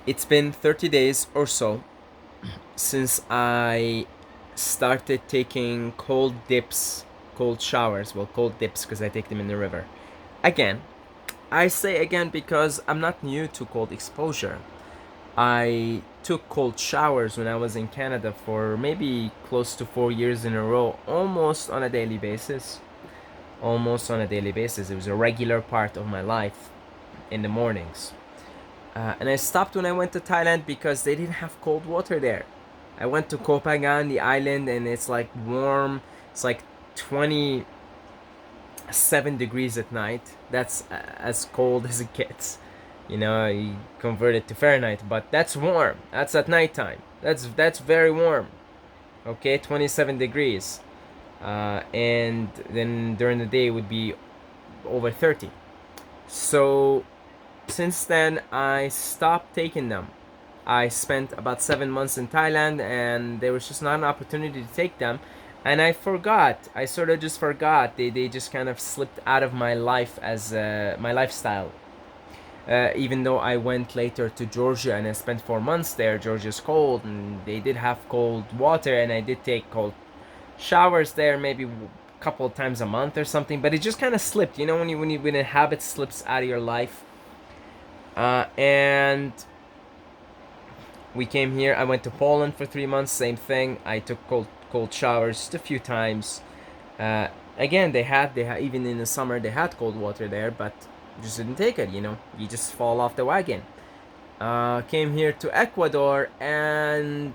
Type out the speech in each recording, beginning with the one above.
It's been 30 days or so since I started taking cold dips, cold showers. Well, cold dips because I take them in the river. Again, I say again because I'm not new to cold exposure. I took cold showers when I was in Canada for maybe close to 4 years in a row, almost on a daily basis. Almost on a daily basis. It was a regular part of my life in the mornings. And I stopped when I went to Thailand because they didn't have cold water there. I went to Koh Phangan, the island, and it's like warm. It's like 27 degrees at night. That's as cold as it gets. You know, you convert it to Fahrenheit, but that's warm. That's at nighttime. That's very warm. Okay, 27 degrees. And then during the day it would be over 30. So since then I stopped taking them. I spent about 7 months in Thailand and there was just not an opportunity to take them. And I forgot. I sort of just forgot. They just kind of slipped out of my life as my lifestyle. Even though I went later to Georgia and I spent 4 months there, Georgia's cold and they did have cold water and I did take cold showers there maybe a couple of times a month or something. But it just kind of slipped. You know when a habit slips out of your life. And we came here. I went to Poland for 3 months. Same thing. I took cold showers just a few times. Again, they had even in the summer they had cold water there, but just didn't take it. You know, you just fall off the wagon. Came here to Ecuador, and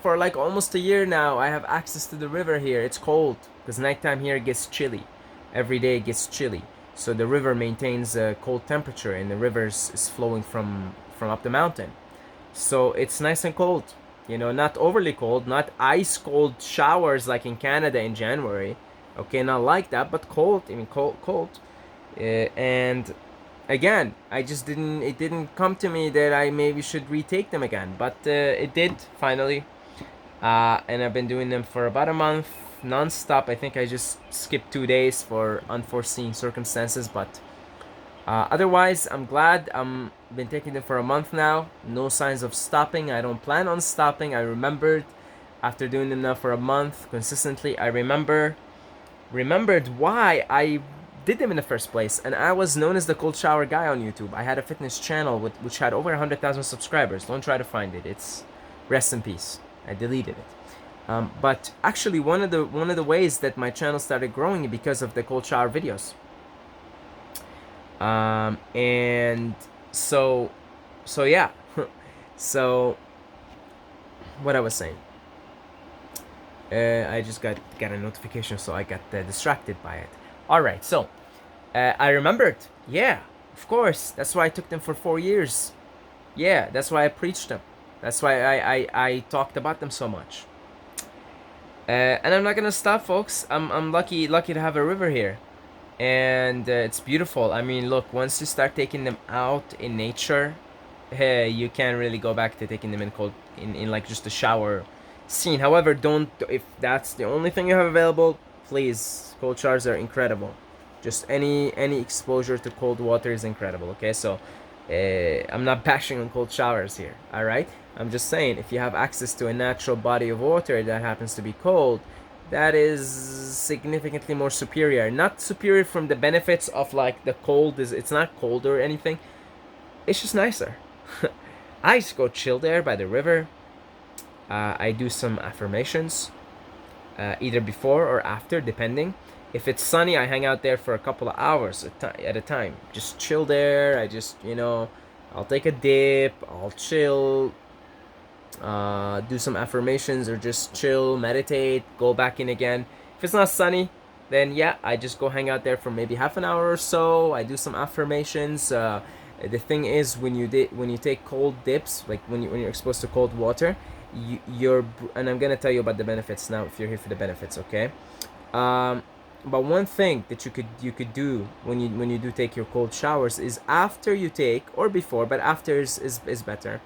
for like almost a year now, I have access to the river here. It's cold because nighttime here gets chilly. Every day it gets chilly. So the river maintains a cold temperature, and the river is flowing from up the mountain. So it's nice and cold. You know, not overly cold, not ice cold showers like in Canada in January. Okay, not like that, but cold. I mean, cold. And again, I just didn't. It didn't come to me that I maybe should retake them again, but it did finally. And I've been doing them for about a month, non-stop. I think I just skipped 2 days for unforeseen circumstances, but otherwise, I'm glad. Been taking them for a month now. No signs of stopping. I don't plan on stopping. I remembered after doing them now for a month consistently. I remembered why I did them in the first place, and I was known as the cold shower guy on YouTube. I had a fitness channel which had over 100,000 subscribers. Don't try to find it. It's rest in peace. I deleted it. But actually, one of the ways that my channel started growing because of the cold shower videos. And so yeah. So what I was saying. I just got a notification, so I got distracted by it. All right, so I remembered. Yeah, of course. That's why I took them for 4 years. Yeah, that's why I preached them. That's why I talked about them so much. And I'm not gonna stop, folks. I'm lucky to have a river here, and it's beautiful. I mean, look, once you start taking them out in nature, hey, you can't really go back to taking them in cold in like just a shower scene. However, don't, if that's the only thing you have available, please, cold showers are incredible. Just any exposure to cold water is incredible. Okay, so I'm not bashing on cold showers here. All right, I'm just saying if you have access to a natural body of water that happens to be cold, that is significantly more superior. Not superior from the benefits of like the cold is, it's not cold or anything. It's just nicer. I just go chill there by the river. I do some affirmations, either before or after, depending. If it's sunny, I hang out there for a couple of hours at a time. Just chill there. I just, I'll take a dip. I'll chill. Do some affirmations or just chill, meditate, go back in again. If it's not sunny, then yeah, I just go hang out there for maybe half an hour or so. I do some affirmations. The thing is, when you take cold dips, like when you're exposed to cold water, and I'm gonna tell you about the benefits now if you're here for the benefits, okay? But one thing that you could do when you do take your cold showers is after you take, or before, but after is better.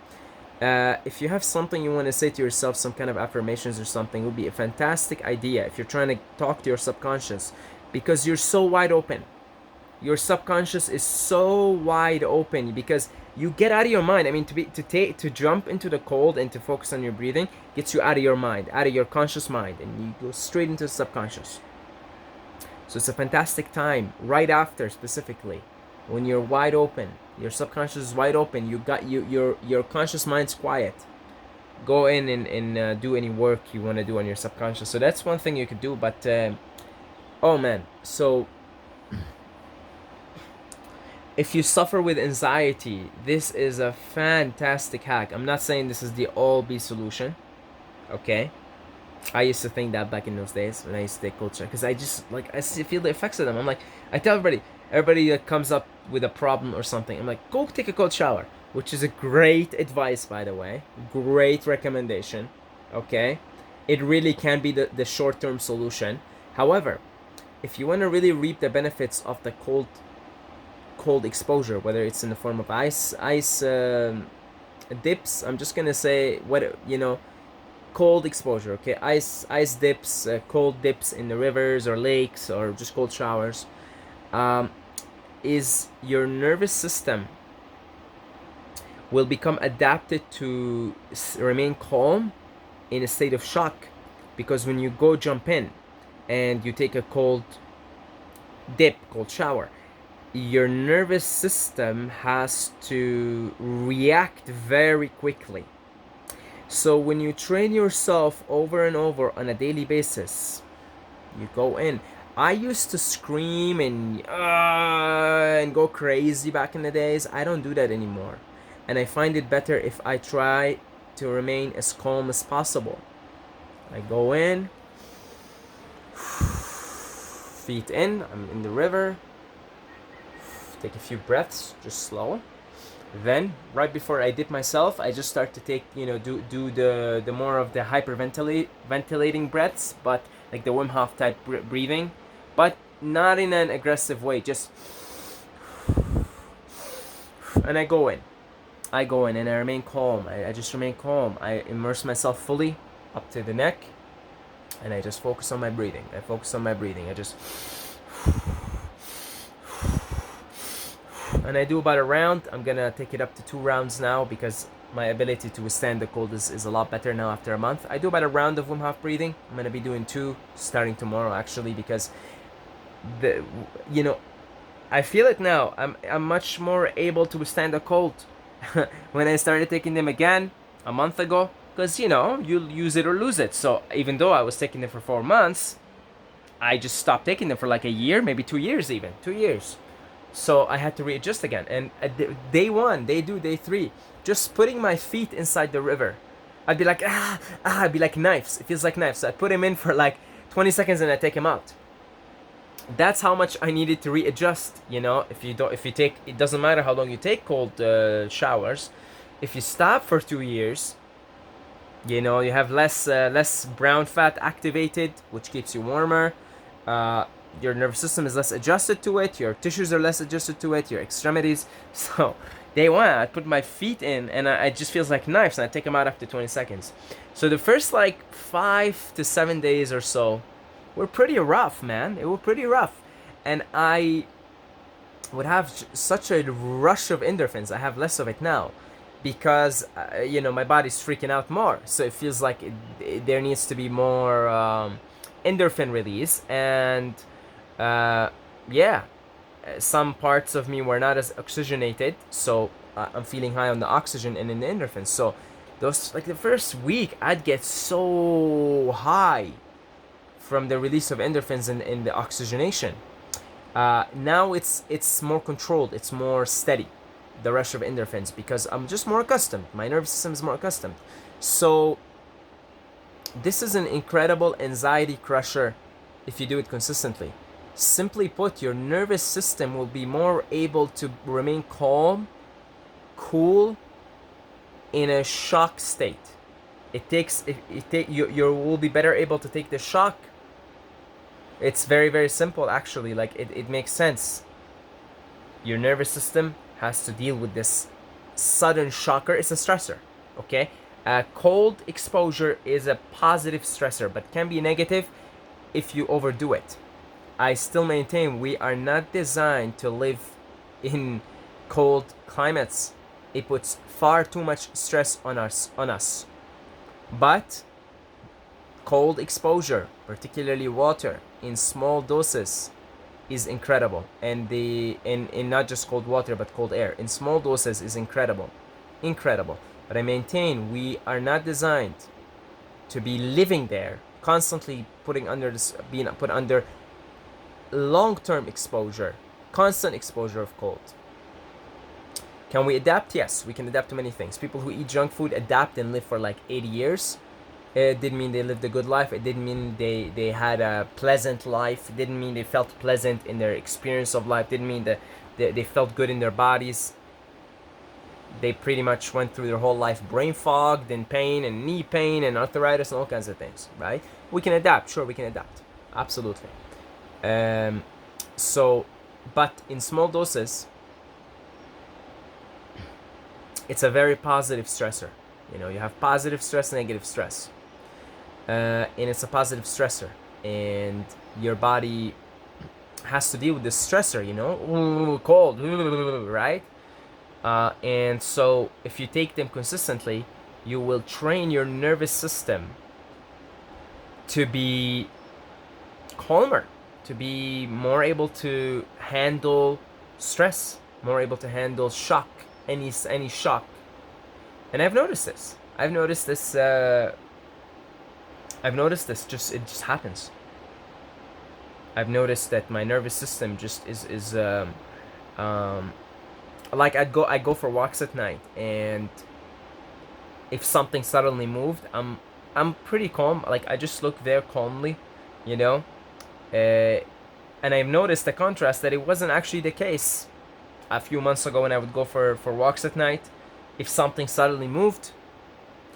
If you have something you want to say to yourself, some kind of affirmations or something, would be a fantastic idea if you're trying to talk to your subconscious, because you're so wide open. Your subconscious is so wide open because you get out of your mind. I mean, to jump into the cold and to focus on your breathing gets you out of your mind, out of your conscious mind, and you go straight into the subconscious. So it's a fantastic time right after, specifically when you're wide open. Your subconscious is wide open. Your conscious mind's quiet. Go in and do any work you want to do on your subconscious. So that's one thing you could do. But oh man, so if you suffer with anxiety, this is a fantastic hack. I'm not saying this is the all-be solution, okay? I used to think that back in those days when I used to take cold shower, because I feel the effects of them. I'm like, I tell everybody that comes up with a problem or something, I'm like, go take a cold shower, which is a great advice, by the way, great recommendation, okay? It really can be the short-term solution. However, if you want to really reap the benefits of the cold exposure, whether it's in the form of ice dips, I'm just gonna say cold exposure, okay, ice dips, cold dips in the rivers or lakes, or just cold showers, is your nervous system will become adapted to remain calm in a state of shock. Because when you go jump in and you take a cold shower, your nervous system has to react very quickly. So when you train yourself over and over on a daily basis, you go in. I used to scream and go crazy back in the days. I don't do that anymore. And I find it better if I try to remain as calm as possible. I go in, feet in, I'm in the river, take a few breaths, just slow. Then, right before I dip myself, I just start to take, do the more of the ventilating breaths, but like the Wim Hof type breathing, but not in an aggressive way, just, and I go in and I remain calm. I just remain calm. I immerse myself fully up to the neck, and I just focus on my breathing. I just, and I do about a round. I'm gonna take it up to 2 rounds now, because my ability to withstand the cold is a lot better now after a month. I do about a round of Wim Hof breathing. I'm gonna be doing 2 starting tomorrow, actually, because I feel it now. I'm much more able to withstand the cold when I started taking them again a month ago, because you'll use it or lose it. So even though I was taking them for 4 months, I just stopped taking them for like a year, maybe 2 years, even 2 years. So I had to readjust again. And day 1, day 2, day 3, just putting my feet inside the river, I'd be like, I'd be like knives. It feels like knives. So I put him in for like 20 seconds and I take him out. That's how much I needed to readjust. It doesn't matter how long you take cold showers. If you stop for 2 years, you have less brown fat activated, which keeps you warmer. Your nervous system is less adjusted to it. Your tissues are less adjusted to it. Your extremities. So day 1, I put my feet in, and it just feels like knives, and I take them out after 20 seconds. So the first 5 to 7 days or so were pretty rough, man. It was pretty rough, and I would have such a rush of endorphins. I have less of it now, because my body's freaking out more. So it feels like there needs to be more endorphin release, and some parts of me were not as oxygenated, so I'm feeling high on the oxygen and in the endorphins. So those, the first week, I'd get so high from the release of endorphins and the oxygenation. Now it's more controlled, it's more steady, the rush of endorphins, because I'm just more accustomed. My nervous system is more accustomed. So this is an incredible anxiety crusher if you do it consistently. Simply put, your nervous system will be more able to remain calm, cool, in a shock state. You will be better able to take the shock. It's very, very simple, actually. It makes sense. Your nervous system has to deal with this sudden shocker. It's a stressor, okay? Cold exposure is a positive stressor, but can be negative if you overdo it. I still maintain we are not designed to live in cold climates. It puts far too much stress on us. But cold exposure, particularly water, in small doses is incredible. And in not just cold water but cold air in small doses is incredible. Incredible. But I maintain we are not designed to be living there, constantly putting under this, being put under long-term exposure, constant exposure of cold. Can we adapt? Yes, we can adapt to many things. People who eat junk food adapt and live for like 80 years. It didn't mean they lived a good life. It didn't mean they had a pleasant life. It didn't mean they felt pleasant in their experience of life. It didn't mean that they felt good in their bodies. They pretty much went through their whole life brain fogged and pain and knee pain and arthritis and all kinds of things, right? We can adapt. Sure, we can adapt. Absolutely. So, but in small doses, it's a very positive stressor. You know, you have positive stress, negative stress. And it's a positive stressor. And your body has to deal with this stressor, you know? Ooh, cold, right? And so if you take them consistently, you will train your nervous system to be calmer, to be more able to handle stress, more able to handle shock, any shock. And I've noticed this. I've noticed this. It just happens. I've noticed that my nervous system just is like I go for walks at night, and if something suddenly moved, I'm pretty calm. Like I just look there calmly, you know. And I've noticed the contrast that it wasn't actually the case a few months ago when I would go for walks at night. If something suddenly moved,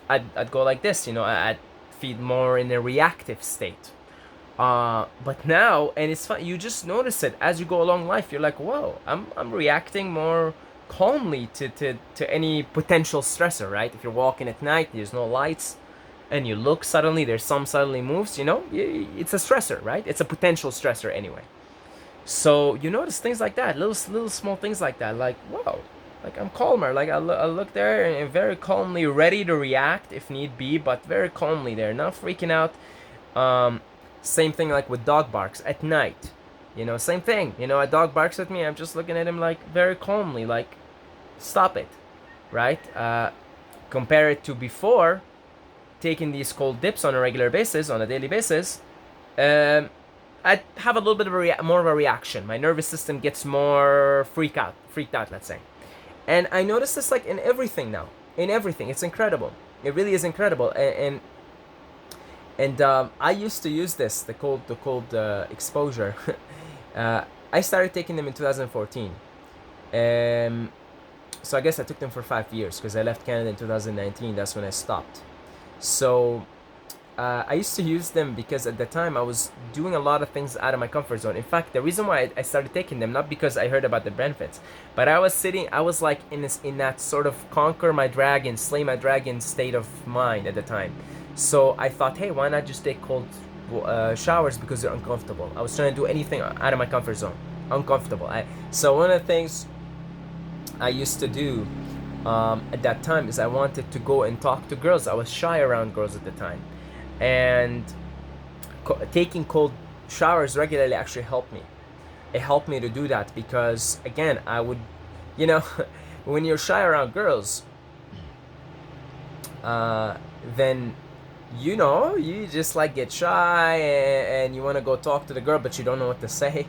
I'd go like this, you know. I'd feel more in a reactive state. But now, and it's fun. You just notice it as you go along life. You're like, whoa, I'm reacting more calmly to any potential stressor, right? If you're walking at night, there's no lights, and you look suddenly, there's some suddenly moves. You know, it's a stressor, right? It's a potential stressor anyway. So you notice things like that, little small things like that. Like, whoa, like I'm calmer. Like I look there and very calmly, ready to react if need be, but very calmly there, not freaking out. Same thing like with dog barks at night. You know, same thing. You know, a dog barks at me, I'm just looking at him like very calmly, like, stop it, right? Compare it to before, taking these cold dips on a regular basis, on a daily basis. I'd have a little bit of more of a reaction. My nervous system gets more freaked out, let's say. And I notice this like in everything now. In everything, it's incredible. It really is incredible. And I used to use this, the cold exposure. I started taking them in 2014. So I guess I took them for 5 years because I left Canada in 2019. That's when I stopped. So I used to use them because at the time I was doing a lot of things out of my comfort zone. In fact, the reason why I started taking them, not because I heard about the benefits, but I was like in that sort of conquer my dragon, slay my dragon state of mind at the time. So I thought, hey, why not just take cold showers because they're uncomfortable. I was trying to do anything out of my comfort zone. Uncomfortable. So one of the things I used to do at that time is I wanted to go and talk to girls. I was shy around girls at the time. And taking cold showers regularly actually helped me. It helped me to do that because, again, I would, you know, when you're shy around girls, then, you know, you just like get shy and you want to go talk to the girl, but you don't know what to say,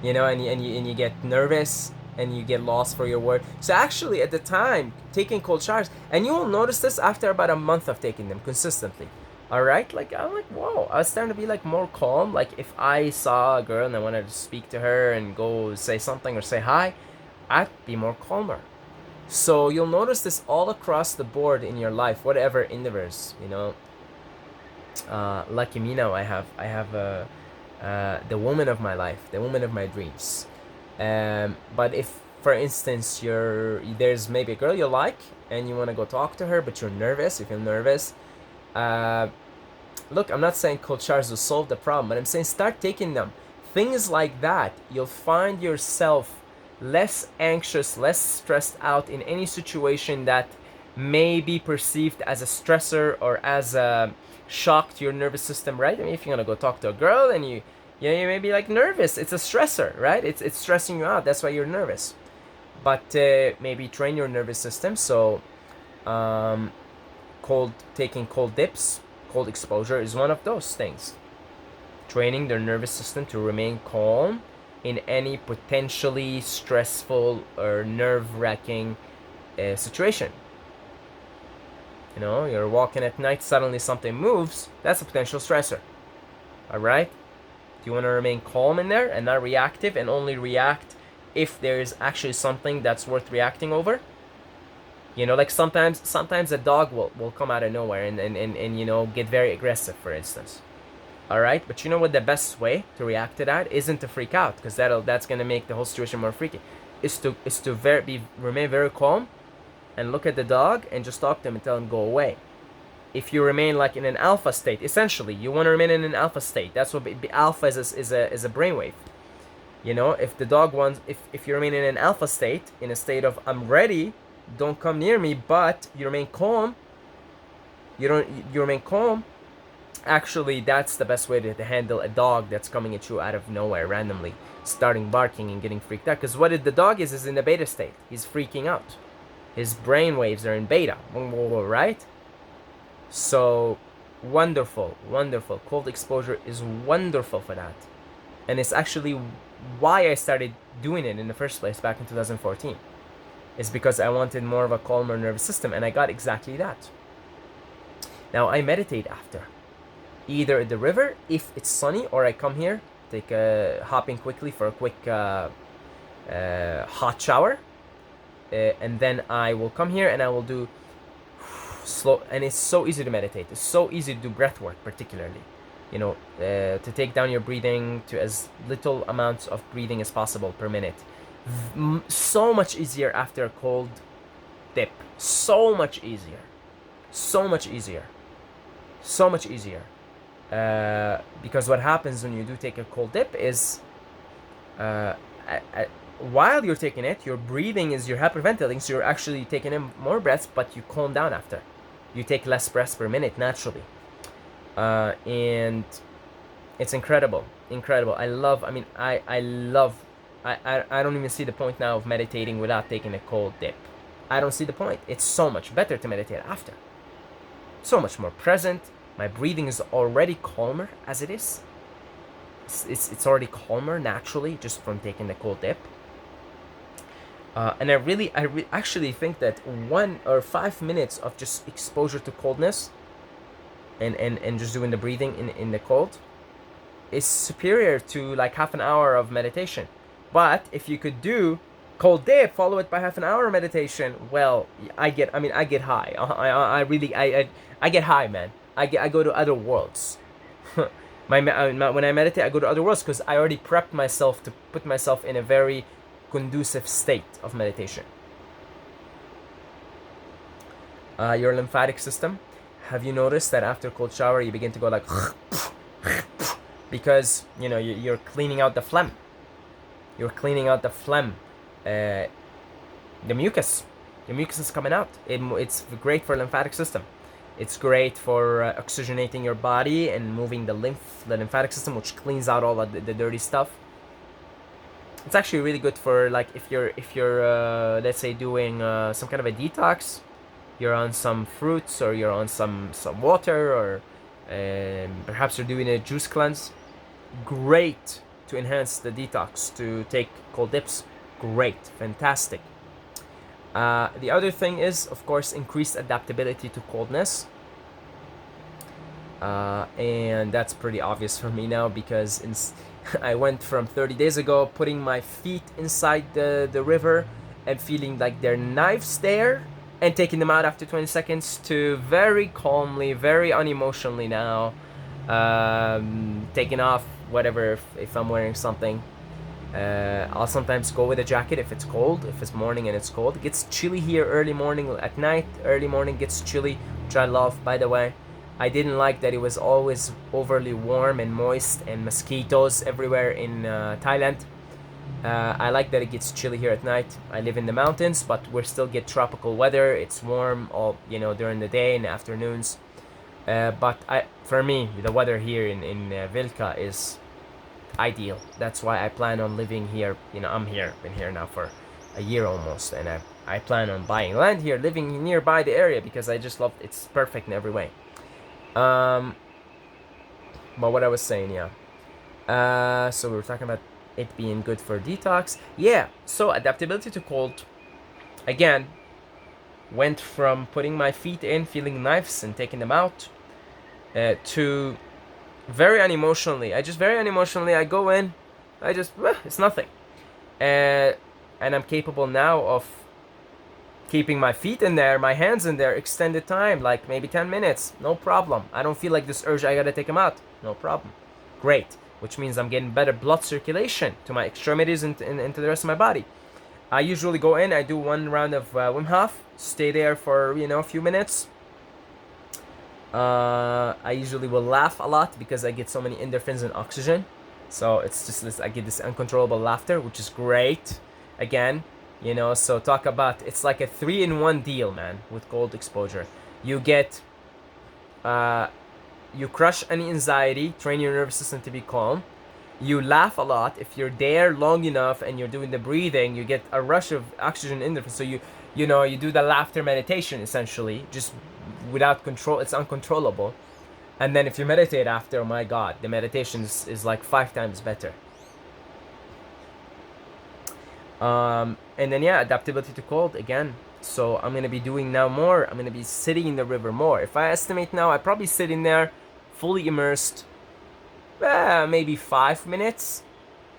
you know, and you get nervous and you get lost for your word. So actually, at the time, taking cold showers, and you will notice this after about a month of taking them consistently. All right, like I'm like, whoa, I was starting to be like more calm. Like if I saw a girl and I wanted to speak to her and go say something or say hi, I'd be more calmer. So you'll notice this all across the board in your life, whatever endeavors, you know. Lucky me now, I have the woman of my life, the woman of my dreams. But if, for instance, there's maybe a girl you like and you want to go talk to her, but you're nervous, you feel nervous. Look, I'm not saying cold showers will solve the problem, but I'm saying start taking them Things like that, you'll find yourself less anxious, less stressed out in any situation that may be perceived as a stressor or as a shock to your nervous system, right? I mean, if you're gonna go talk to a girl and you may be like nervous, it's a stressor, right? It's stressing you out. That's why you're nervous. But maybe train your nervous system. So, taking cold dips, cold exposure is one of those things. Training their nervous system to remain calm in any potentially stressful or nerve-wracking situation. You know, you're walking at night, suddenly something moves, that's a potential stressor. All right? Do you want to remain calm in there and not reactive and only react if there is actually something that's worth reacting over? You know, like sometimes a dog will come out of nowhere and you know, get very aggressive, for instance. All right, but you know what the best way to react to that isn't to freak out, because that's gonna make the whole situation more freaky. Is to remain very calm, and look at the dog and just talk to him and tell him go away. If you remain like in an alpha state, essentially you want to remain in an alpha state. That's what alpha is a brainwave. You know, if the dog wants, if you remain in an alpha state, in a state of I'm ready, don't come near me, but you remain calm. You remain calm. Actually, that's the best way to handle a dog that's coming at you out of nowhere randomly, starting barking and getting freaked out. Because what the dog is in the beta state. He's freaking out. His brain waves are in beta, right? So, wonderful. Cold exposure is wonderful for that. And it's actually why I started doing it in the first place back in 2014. It's because I wanted more of a calmer nervous system, and I got exactly that. Now, I meditate after. Either at the river, if it's sunny, or I come here, hop in quickly for a quick hot shower. And then I will come here and I will do slow, and it's so easy to meditate. It's so easy to do breath work, particularly. You know, to take down your breathing to as little amounts of breathing as possible per minute. So much easier after a cold dip. So much easier. Because what happens when you do take a cold dip is, while you're taking it, your breathing is, you're hyperventilating, so you're actually taking in more breaths, but you calm down after. You take less breaths per minute naturally. And it's incredible. I don't even see the point now of meditating without taking a cold dip. I don't see the point. It's so much better to meditate after. So much more present. My breathing is already calmer as it is. It's already calmer naturally just from taking the cold dip. And I actually think that 1 or 5 minutes of just exposure to coldness and just doing the breathing in the cold is superior to like half an hour of meditation. But if you could do cold dip, follow it by half an hour of meditation, well, I get high. I get high, man. I go to other worlds. When I meditate, I go to other worlds because I already prepped myself to put myself in a very conducive state of meditation. Your lymphatic system. Have you noticed that after a cold shower you begin to go like because you know you're cleaning out the phlegm. The mucus. The mucus is coming out. It's great for lymphatic system. It's great for oxygenating your body and moving the lymphatic system, which cleans out all of the dirty stuff. It's actually really good for like if you're let's say doing some kind of a detox, you're on some fruits or you're on some water, or perhaps you're doing a juice cleanse. Great to enhance the detox, to take cold dips. Great, fantastic. The other thing is, of course, increased adaptability to coldness. And that's pretty obvious for me now because I went from 30 days ago putting my feet inside the river and feeling like they're knives there and taking them out after 20 seconds to very calmly, very unemotionally now, taking off whatever if I'm wearing something. I'll sometimes go with a jacket if it's cold, if it's morning and it's cold. It gets chilly here early morning, at night, early morning gets chilly, which I love, by the way. I didn't like that it was always overly warm and moist and mosquitoes everywhere in Thailand. I like that it gets chilly here at night. I live in the mountains, but we still get tropical weather. It's warm all during the day and afternoons. For me, the weather here in Vilka is ideal. That's why I plan on living here. I'm here, been here now for a year almost, and I plan on buying land here, living nearby the area because I just love it's perfect in every way. But what I was saying, yeah. So we were talking about it being good for detox. Yeah. So adaptability to cold, again, went from putting my feet in, feeling knives and taking them out, to very unemotionally. I go in, it's nothing. And I'm capable now of keeping my feet in there, my hands in there, extended time, like maybe 10 minutes, no problem. I don't feel like this urge, I gotta take them out, no problem. Great, which means I'm getting better blood circulation to my extremities and into the rest of my body. I usually go in, I do one round of Wim Hof, stay there for, a few minutes. I usually will laugh a lot because I get so many endorphins and oxygen. So it's just this, I get this uncontrollable laughter, which is great. Again, so talk about, it's like a 3-in-1 deal, man, with cold exposure. You get, you crush any anxiety, train your nervous system to be calm. You laugh a lot. If you're there long enough and you're doing the breathing, you get a rush of oxygen endorphins. So you do the laughter meditation essentially, just without control. It's uncontrollable. And then if you meditate after, oh my God, the meditation is like 5 times better. And then adaptability to cold again. So I'm gonna be doing now more. I'm gonna be sitting in the river more. If I estimate now, I probably sit in there, fully immersed, maybe 5 minutes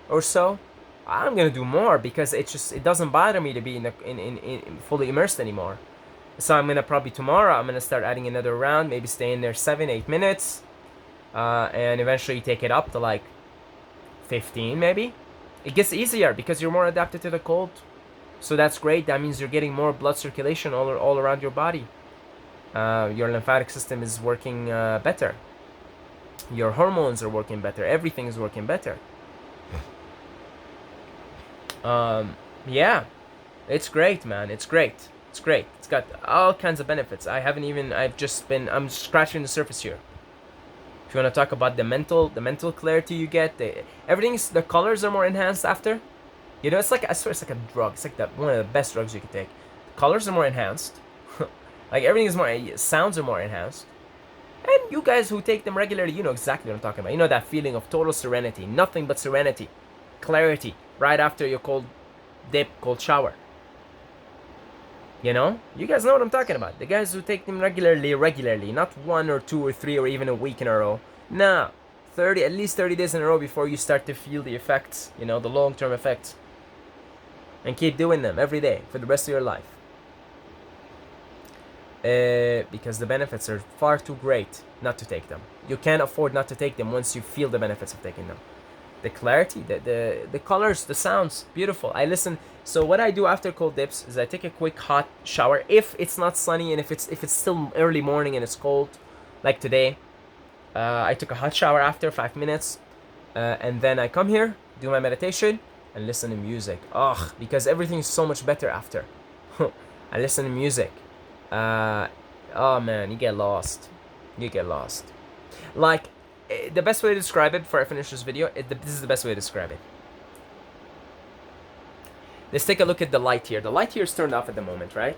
or so. I'm gonna do more because it doesn't bother me to be in fully immersed anymore. So I'm gonna probably tomorrow I'm gonna start adding another round, maybe stay in there 7-8 minutes, and eventually take it up to like 15 maybe. It gets easier because you're more adapted to the cold. So that's great. That means you're getting more blood circulation all around your body. Your lymphatic system is working better. Your hormones are working better. Everything is working better. Yeah, it's great, man. It's great. It's great. It's got all kinds of benefits. I'm scratching the surface here. If you want to talk about the mental clarity you get, the colors are more enhanced after. It's like, I swear, it's like a drug. It's like one of the best drugs you can take. The colors are more enhanced. Like everything is more, sounds are more enhanced. And you guys who take them regularly, you know exactly what I'm talking about. You know that feeling of total serenity, nothing but serenity, clarity, right after your cold shower. You guys know what I'm talking about. The guys who take them regularly, not 1 or 2 or 3 or even a week in a row. Nah, at least 30 days in a row before you start to feel the effects, the long-term effects. And keep doing them every day for the rest of your life. Because the benefits are far too great not to take them. You can't afford not to take them once you feel the benefits of taking them. The clarity, the colors, the sounds, beautiful. I listen. So what I do after cold dips is I take a quick hot shower if it's not sunny and if it's still early morning and it's cold, like today. I took a hot shower after 5 minutes, and then I come here, do my meditation, and listen to music. Because everything is so much better after. I listen to music. Oh man, you get lost. Like, the best way to describe it before I finish this video, this is the best way to describe it. Let's take a look at the light here. The light here is turned off at the moment, right?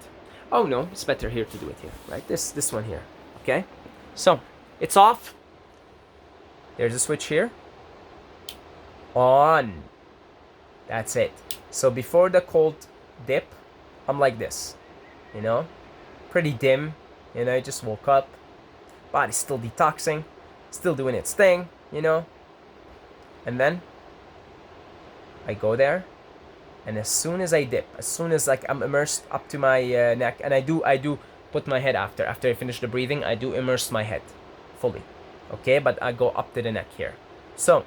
Oh no, it's better here to do it here, right? This one here, okay? So, it's off. There's a switch here. On. That's it. So before the cold dip, I'm like this, pretty dim, I just woke up, body's still detoxing, still doing its thing, and then I go there, and as soon as I dip, as soon as like I'm immersed up to my neck, and I do put my head after I finish the breathing, I do immerse my head fully, okay, but I go up to the neck here. So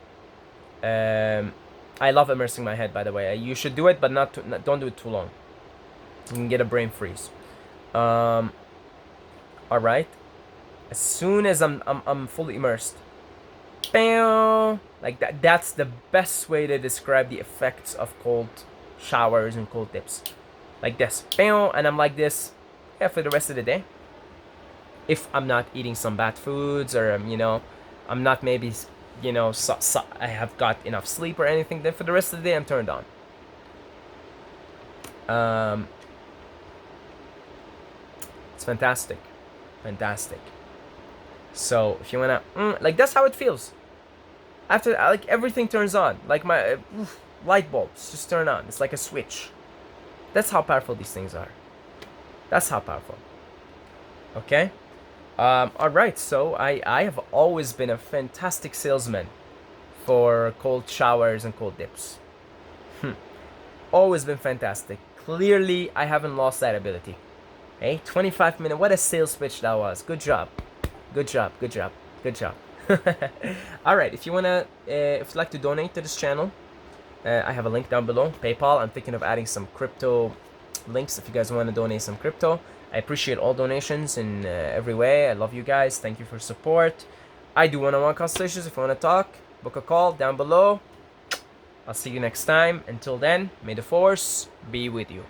I love immersing my head, by the way. You should do it, but don't do it too long. You can get a brain freeze. All right. As soon as I'm fully immersed. Bam! Like that. That's the best way to describe the effects of cold showers and cold dips. Like this. Bam! And I'm like this, yeah, for the rest of the day. If I'm not eating some bad foods, or I'm not maybe, I have got enough sleep or anything, then for the rest of the day I'm turned on. It's fantastic. Fantastic. So if you wanna, like, that's how it feels. After, like, everything turns on. Like my light bulbs just turn on. It's like a switch. That's how powerful these things are. That's how powerful. Okay. All right. So I have always been a fantastic salesman for cold showers and cold dips. Always been fantastic. Clearly, I haven't lost that ability. Hey, 25 minutes. What a sales pitch that was. Good job. Good job. Good job. Good job. All right. If you'd like to donate to this channel, I have a link down below. PayPal. I'm thinking of adding some crypto links if you guys want to donate some crypto. I appreciate all donations in every way. I love you guys. Thank you for support. I do one-on-one consultations. If you want to talk, book a call down below. I'll see you next time. Until then, may the force be with you.